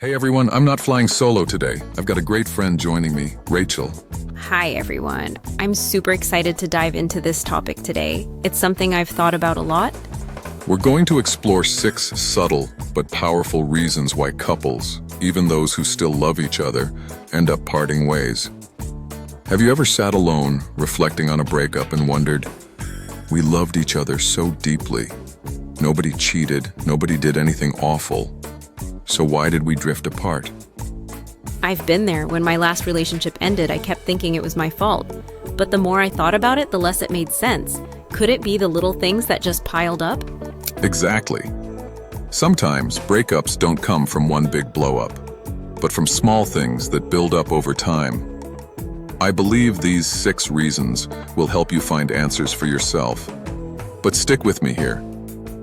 Hey everyone, I'm not flying solo today. I've got a great friend joining me, Rachel. Hi, everyone. I'm super excited to dive into this topic today. It's something I've thought about a lot. We're going to explore 6 subtle but powerful reasons why couples, even those who still love each other, end up parting ways. Have you ever sat alone, reflecting on a breakup and wondered, we loved each other so deeply. Nobody cheated, nobody did anything awful. So why did we drift apart? I've been there. When my last relationship ended, I kept thinking it was my fault. But the more I thought about it, the less it made sense. Could it be the little things that just piled up? Exactly. Sometimes breakups don't come from one big blow-up, but from small things that build up over time. I believe these 6 reasons will help you find answers for yourself. But stick with me here.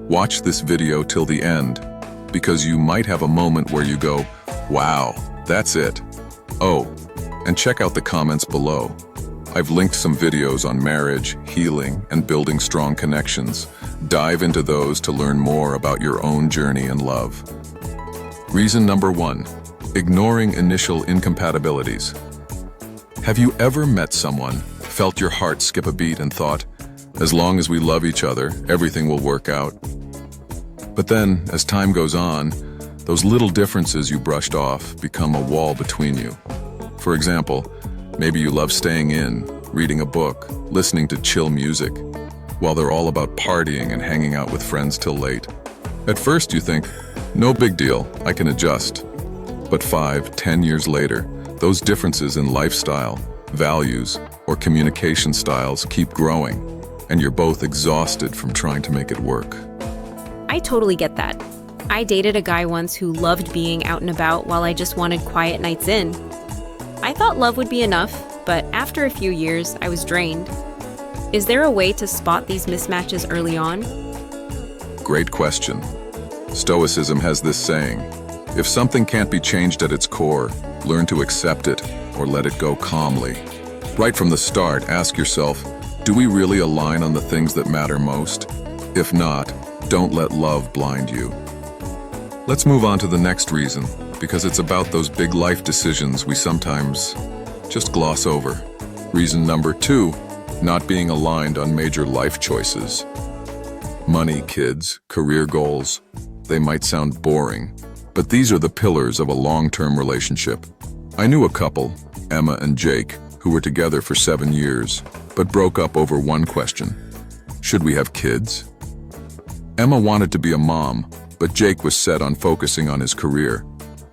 Watch this video till the end, because you might have a moment where you go, wow, that's it. Oh, and check out the comments below. I've linked some videos on marriage, healing, and building strong connections. Dive into those to learn more about your own journey in love. Reason number 1, ignoring initial incompatibilities. Have you ever met someone, felt your heart skip a beat and thought, as long as we love each other, everything will work out? But then, as time goes on, those little differences you brushed off become a wall between you. For example, maybe you love staying in, reading a book, listening to chill music, while they're all about partying and hanging out with friends till late. At first you think, no big deal, I can adjust. But 5, 10 years later, those differences in lifestyle, values, or communication styles keep growing, and you're both exhausted from trying to make it work. I totally get that. I dated a guy once who loved being out and about while I just wanted quiet nights in. I thought love would be enough, but after a few years, I was drained. Is there a way to spot these mismatches early on? Great question. Stoicism has this saying, if something can't be changed at its core, learn to accept it or let it go calmly. Right from the start, ask yourself, do we really align on the things that matter most? If not, don't let love blind you. Let's move on to the next reason, because it's about those big life decisions we sometimes just gloss over. Reason number 2, not being aligned on major life choices. Money, kids, career goals, they might sound boring, but these are the pillars of a long-term relationship. I knew a couple, Emma and Jake, who were together for 7 years, but broke up over one question. Should we have kids? Emma wanted to be a mom, but Jake was set on focusing on his career.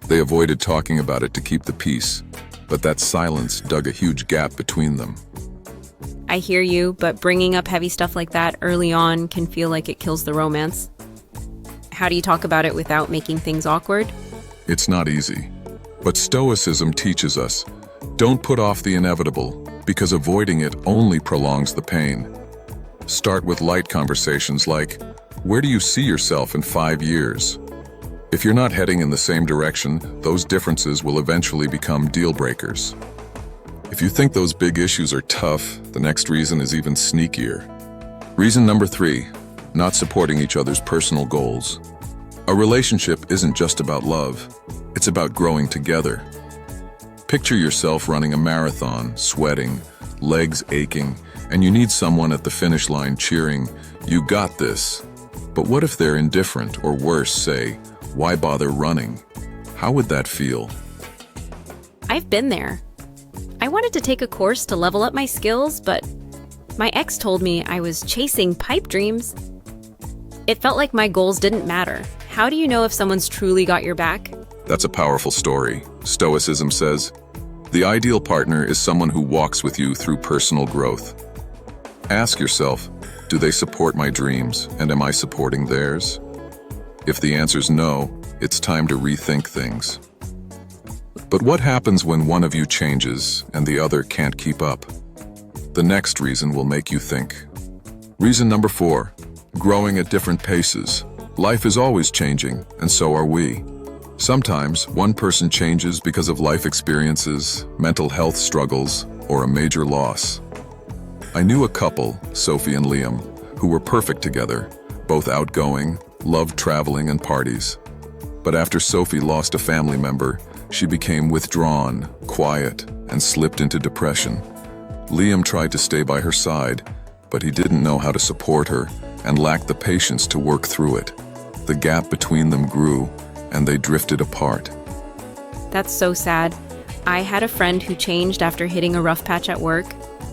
They avoided talking about it to keep the peace, but that silence dug a huge gap between them. I hear you, but bringing up heavy stuff like that early on can feel like it kills the romance. How do you talk about it without making things awkward? It's not easy, but Stoicism teaches us, don't put off the inevitable, because avoiding it only prolongs the pain. Start with light conversations like, where do you see yourself in 5 years? If you're not heading in the same direction, those differences will eventually become deal breakers. If you think those big issues are tough, the next reason is even sneakier. Reason number 3, not supporting each other's personal goals. A relationship isn't just about love, it's about growing together. Picture yourself running a marathon, sweating, legs aching, and you need someone at the finish line cheering, "You got this." But what if they're indifferent, or worse, say, why bother running? How would that feel? I've been there. I wanted to take a course to level up my skills, but my ex told me I was chasing pipe dreams. It felt like my goals didn't matter. How do you know if someone's truly got your back? That's a powerful story. Stoicism says, the ideal partner is someone who walks with you through personal growth. Ask yourself, do they support my dreams, and am I supporting theirs? If the answer's no, it's time to rethink things. But what happens when one of you changes and the other can't keep up? The next reason will make you think. Reason number 4, growing at different paces. Life is always changing, and so are we. Sometimes one person changes because of life experiences, mental health struggles, or a major loss. I knew a couple, Sophie and Liam, who were perfect together, both outgoing, loved traveling and parties. But after Sophie lost a family member, she became withdrawn, quiet, and slipped into depression. Liam tried to stay by her side, but he didn't know how to support her and lacked the patience to work through it. The gap between them grew, and they drifted apart. That's so sad. I had a friend who changed after hitting a rough patch at work.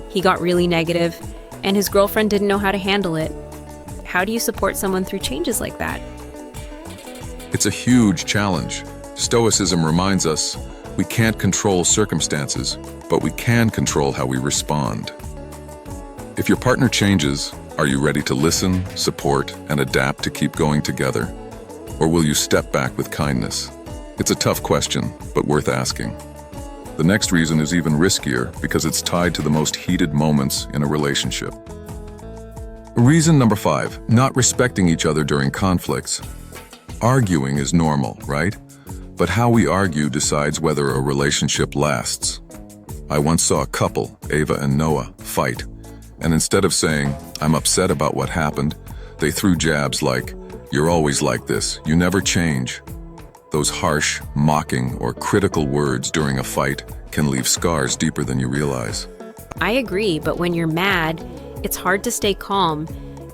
He got really negative, and his girlfriend didn't know how to handle it. How do you support someone through changes like that? It's a huge challenge. Stoicism reminds us we can't control circumstances, but we can control how we respond. If your partner changes, are you ready to listen, support, and adapt to keep going together? Or will you step back with kindness? It's a tough question, but worth asking. The next reason is even riskier because it's tied to the most heated moments in a relationship. Reason number 5, not respecting each other during conflicts. Arguing is normal, right? But how we argue decides whether a relationship lasts. I once saw a couple, Ava and Noah, fight, and instead of saying, "I'm upset about what happened," they threw jabs like, "You're always like this, you never change." Those harsh, mocking, or critical words during a fight can leave scars deeper than you realize. I agree, but when you're mad, it's hard to stay calm.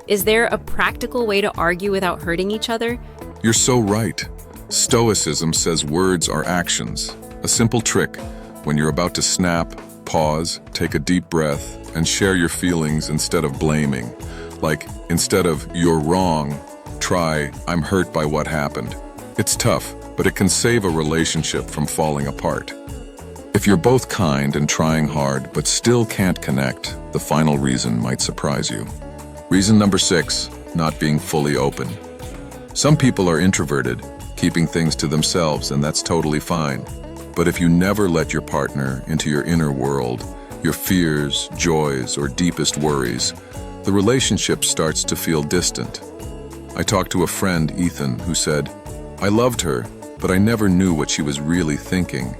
Is there a practical way to argue without hurting each other? You're so right. Stoicism says words are actions. A simple trick: when you're about to snap, pause, take a deep breath, and share your feelings instead of blaming. Like, instead of "you're wrong," try "I'm hurt by what happened." It's tough, but it can save a relationship from falling apart. If you're both kind and trying hard but still can't connect, the final reason might surprise you. Reason number 6, not being fully open. Some people are introverted, keeping things to themselves, and that's totally fine. But if you never let your partner into your inner world, your fears, joys, or deepest worries, the relationship starts to feel distant. I talked to a friend, Ethan, who said, "I loved her, but I never knew what she was really thinking.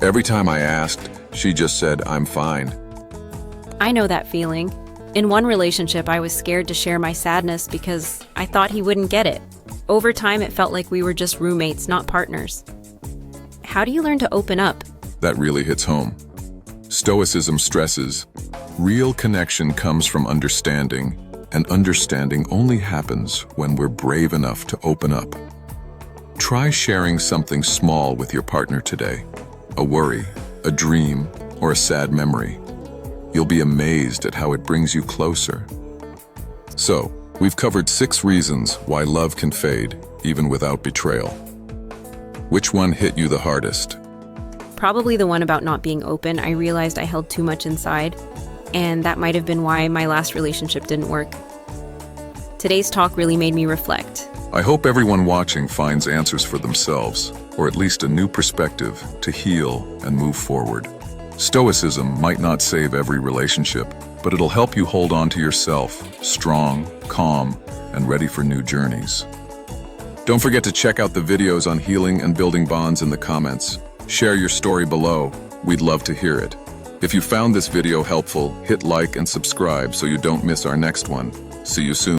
Every time I asked, she just said, 'I'm fine.'" I know that feeling. In one relationship, I was scared to share my sadness because I thought he wouldn't get it. Over time, it felt like we were just roommates, not partners. How do you learn to open up? That really hits home. Stoicism stresses, real connection comes from understanding, and understanding only happens when we're brave enough to open up. Try sharing something small with your partner today. A worry, a dream, or a sad memory. You'll be amazed at how it brings you closer. So, we've covered 6 reasons why love can fade, even without betrayal. Which one hit you the hardest? Probably the one about not being open. I realized I held too much inside, and that might have been why my last relationship didn't work. Today's talk really made me reflect. I hope everyone watching finds answers for themselves, or at least a new perspective to heal and move forward. Stoicism might not save every relationship, but it'll help you hold on to yourself, strong, calm, and ready for new journeys. Don't forget to check out the videos on healing and building bonds in the comments. Share your story below. We'd love to hear it. If you found this video helpful, hit like and subscribe so you don't miss our next one. See you soon.